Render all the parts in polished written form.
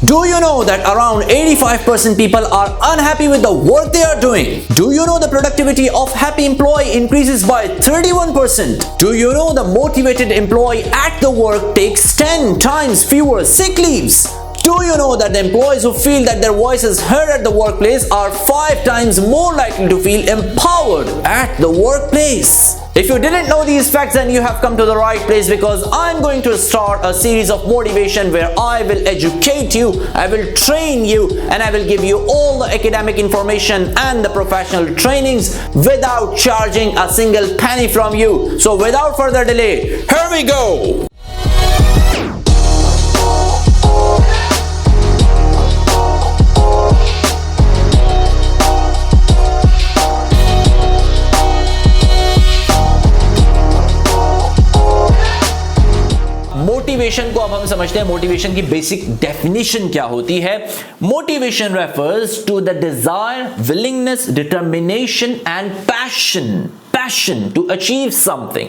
Do you know that around 85% people are unhappy with the work they are doing? Do you know the productivity of happy employee increases by 31%? Do you know the motivated employee at the work takes 10 times fewer sick leaves? Do you know that the employees who feel that their voice is heard at the workplace are 5 times more likely to feel empowered at the workplace? If you didn't know these facts, then you have come to the right place, because I'm going to start a series of motivation where I will educate you, I will train you, and I will give you all the academic information and the professional trainings without charging a single penny from you. So without further delay, here we go. Motivation को अब हम समझते हैं, motivation की basic definition क्या होती है. Motivation refers to the desire, willingness, determination and passion to achieve something.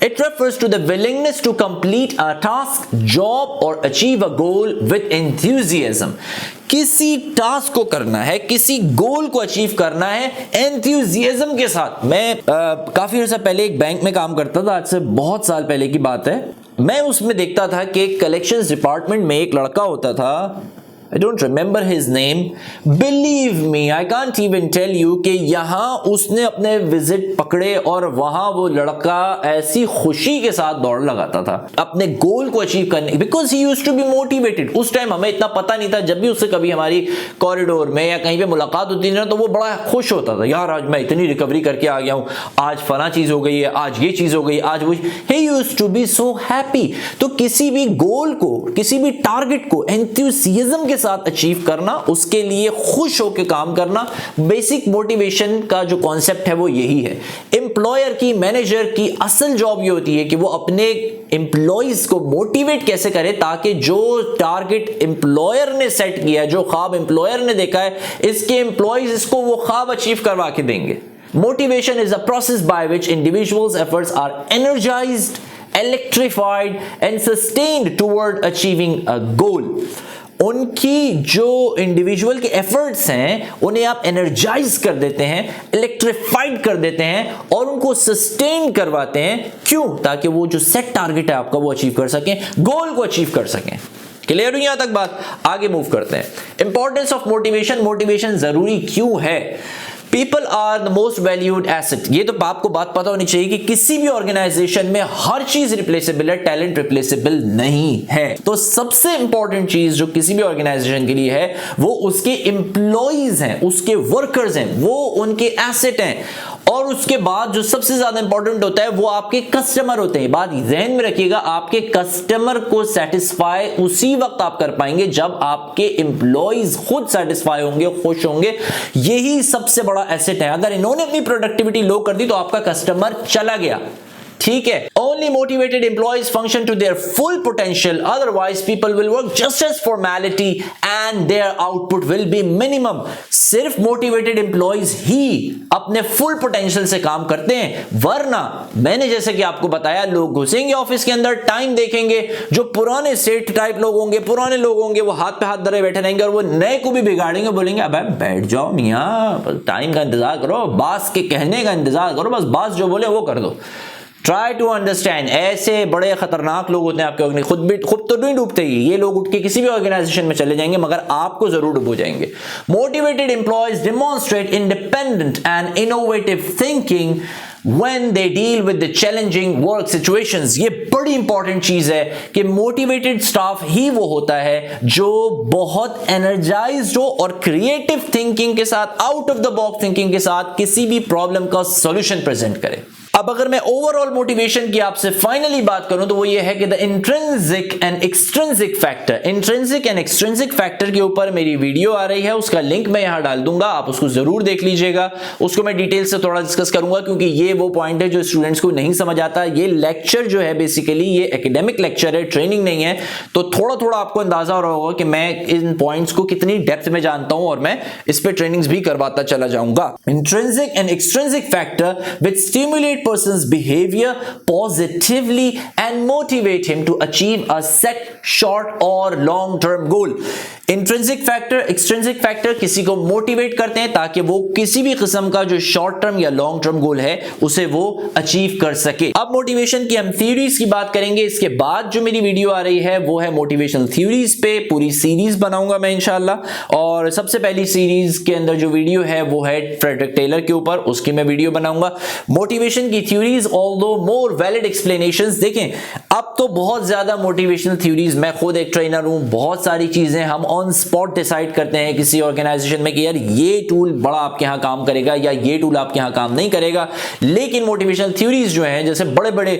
It refers to the willingness to complete a task, job or achieve a goal with enthusiasm. किसी task को करना है, किसी गोल को achieve करना है एंथुसियाज्म के साथ. मैं काफी अर्सा पहले एक बैंक में काम करता था, आज से बहुत साल पहले की बात है. मैं उसमें देखता था कि कलेक्शंस डिपार्टमेंट में एक लड़का होता था, I don't remember his name. Believe me, I can't even tell you कि यहाँ उसने अपने विजिट पकड़े और वहाँ वो लड़का ऐसी खुशी के साथ दौड़ लगाता था अपने गोल को अचीव करने, because he used to be motivated. उस टाइम हमें इतना पता नहीं था, जब भी उससे कभी हमारी कॉरिडोर में या कहीं पे मुलाकात होती थी ना, तो वो बड़ा खुश होता था, यार आज मैं इतनी रिकवरी करके आ गया हूँ, आज फला चीज हो गई है, आज ये चीज हो गई, आज वो. He used to be so happy. तो किसी भी गोल को, किसी भी टारगेट को एंथुसियाज्म के साथ अचीव करना, उसके लिए खुश होकर काम करना, बेसिक मोटिवेशन का जो कॉन्सेप्ट है वो यही है. एम्प्लॉयर की, मैनेजर की असल जॉब ये होती है कि वो अपने एम्प्लॉइज को मोटिवेट कैसे करे ताकि जो टारगेट एम्प्लॉयर ने सेट किया है, जो ख्वाब एम्प्लॉयर ने देखा है, इसके एम्प्लॉइज इसको वो ख्वाब अचीव करवा के देंगे. Motivation is a process by which individuals' efforts are energized, electrified and sustained toward achieving a goal. उनकी जो इंडिविजुअल के एफर्ट्स हैं उन्हें आप एनर्जाइज कर देते हैं, इलेक्ट्रीफाइड कर देते हैं और उनको सस्टेन करवाते हैं. क्यों? ताकि वो जो सेट टारगेट है आपका वो अचीव कर सकें, गोल को अचीव कर सकें. क्लियर हुई यहां तक बात? आगे मूव करते हैं. Importance of motivation. मोटिवेशन जरूरी क्यों है? People are the most valued asset. ये तो आपको बात पता होनी चाहिए कि किसी भी ऑर्गेनाइजेशन में हर चीज रिप्लेसेबल है, टैलेंट रिप्लेसेबल नहीं है. तो सबसे इंपॉर्टेंट चीज जो किसी भी ऑर्गेनाइजेशन के लिए है वो उसके एम्प्लॉइज हैं, उसके वर्कर्स हैं, वो उनके एसेट हैं. और उसके बाद जो सबसे ज्यादा इंपॉर्टेंट होता है वो आपके कस्टमर होते हैं. बात ध्यान में रखिएगा, आपके कस्टमर को सेटिस्फाई उसी वक्त आप कर पाएंगे जब आपके एम्प्लॉइज खुद सेटिस्फाई होंगे, खुश होंगे. यही सबसे बड़ा एसेट है. अगर इन्होंने अपनी प्रोडक्टिविटी लो कर दी तो आपका कस्टमर चला गया. ठीक है. Only motivated employees function to their full potential. Otherwise, people will work just as formality and their output will be minimum. सिर्फ motivated employees ही अपने full potential से काम करते हैं, वरना मैंने जैसे कि आपको बताया, लोग घुसेंगे ऑफिस के अंदर, टाइम देखेंगे, जो पुराने सेठ टाइप लोग होंगे, पुराने लोग होंगे, वो हाथ पे हाथ धरे बैठे रहेंगे और वो नए को भी बिगाड़ेंगे, बोलेंगे अबे बैठ जाओ मियां, टाइम का इंतजार करो, बॉस के कहने का इंतजार करो, बस बॉस जो बोले वो कर दो. Try to understand. ऐसे बड़े खतरनाक लोग होते हैं आपके, खुद तो नहीं डूबते ही, ये लोग उठ के किसी भी ऑर्गेनाइजेशन में चले जाएंगे मगर आपको जरूर डुबो जाएंगे. Motivated employees demonstrate independent and innovative thinking when they deal with the challenging work situations. ये बड़ी इंपॉर्टेंट चीज है कि मोटिवेटेड स्टाफ ही वो होता है जो बहुत एनर्जाइज्ड हो और क्रिएटिव थिंकिंग के साथ, out of the box thinking के साथ किसी भी प्रॉब्लम का सॉल्यूशन प्रेजेंट करे. अब अगर मैं ओवरऑल मोटिवेशन की आपसे फाइनली बात करूं तो वो ये है कि the intrinsic and extrinsic factor. Intrinsic and extrinsic factor के ऊपर मेरी वीडियो आ रही है, उसका लिंक मैं यहां डाल दूंगा, आप उसको जरूर देख लीजिएगा. उसको मैं डिटेल से थोड़ा डिस्कस करूंगा क्योंकि ये वो पॉइंट है जो स्टूडेंट्स को नहीं समझ आता. ये लेक्चर जो है बेसिकली ये एकेडमिक लेक्चर है, ट्रेनिंग नहीं है, तो थोड़ा थोड़ा आपको अंदाजा हो रहा होगा कि मैं इन पॉइंट्स को कितनी डेप्थ में जानता हूं और मैं इस पे ट्रेनिंग्स भी करवाता चला जाऊंगा. Intrinsic and extrinsic factor which stimulate person's behavior positively and motivate him to achieve a set short or long term goal. Intrinsic factor, extrinsic factor किसी को मोटिवेट करते हैं ताकि वो किसी भी किस्म का जो शॉर्ट टर्म या लॉन्ग टर्म गोल है उसे वो अचीव कर सके। अब मोटिवेशन की हम थ्योरीज की बात करेंगे। इसके बाद जो मेरी वीडियो आ रही है वो है मोटिवेशनल थ्योरीज पे, पूरी सीरीज बनाऊंगा मैं इंशाल्लाह। और सबसे पहली सीरीज के अंदर जो वीडियो है वो है फ्रेडरिक टेलर के ऊपर, उसकी मैं वीडियो बनाऊंगा। मोटिवेशन की थ्योरीज ऑल्दो मोर वैलिड एक्सप्लेनेशंस। देखें अब तो बहुत ज्यादा मोटिवेशनल थ्योरीज, मैं खुद एक ट्रेनर हूं, बहुत सारी चीजें हम ऑन स्पॉट डिसाइड करते हैं किसी ऑर्गेनाइजेशन में कि यार ये टूल बड़ा आपके यहां काम करेगा या ये टूल आपके यहां काम नहीं करेगा। लेकिन मोटिवेशनल थ्योरीज जो हैं, जैसे बड़े बड़े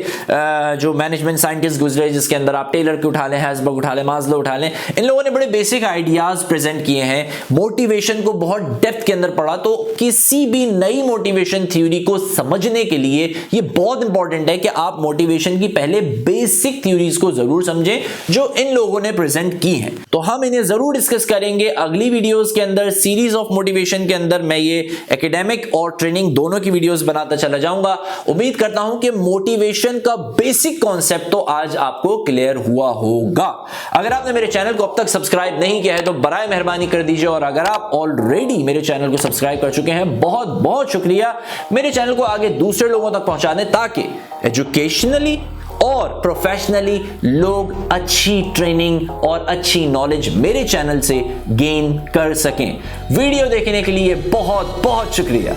जो मैनेजमेंट साइंटिस्ट गुजरे, जिसके अंदर आप टेलर के उठा लें, हैसबर्ग उठा लें, मास्लो उठा लें, इन लोगों ने बड़े बेसिक आइडियाज प्रेजेंट किए हैं, मोटिवेशन को बहुत डेप्थ के अंदर पढ़ा। तो किसी भी नई मोटिवेशन थ्योरी को समझने के लिए ये बहुत इंपॉर्टेंट है कि आप मोटिवेशन की पहले बेसिक थ्योरीज को जरूर समझें जो इन लोगों ने प्रेजेंट की हैं। तो हम इन्हें जरूर डिस्कस करेंगे अगली वीडियोस के अंदर। सीरीज ऑफ मोटिवेशन के अंदर मैं ये एकेडमिक और ट्रेनिंग दोनों की वीडियोस बनाता चला जाऊंगा। उम्मीद करता हूं कि मोटिवेशन का बेसिक कॉन्सेप्ट तो आज आपको क्लियर हुआ होगा। अगर आपने मेरे चैनल को अब तक सब्सक्राइब नहीं किया है तो बराए मेहरबानी कर दीजिए, और अगर आप ऑलरेडी मेरे चैनल को सब्सक्राइब कर चुके हैं, बहुत बहुत शुक्रिया। मेरे चैनल को आगे दूसरे लोगों तक पहुंचा दें ताकि एजुकेशनली और प्रोफेशनली लोग अच्छी ट्रेनिंग और अच्छी नॉलेज मेरे चैनल से गेन कर सकें। वीडियो देखने के लिए बहुत बहुत शुक्रिया।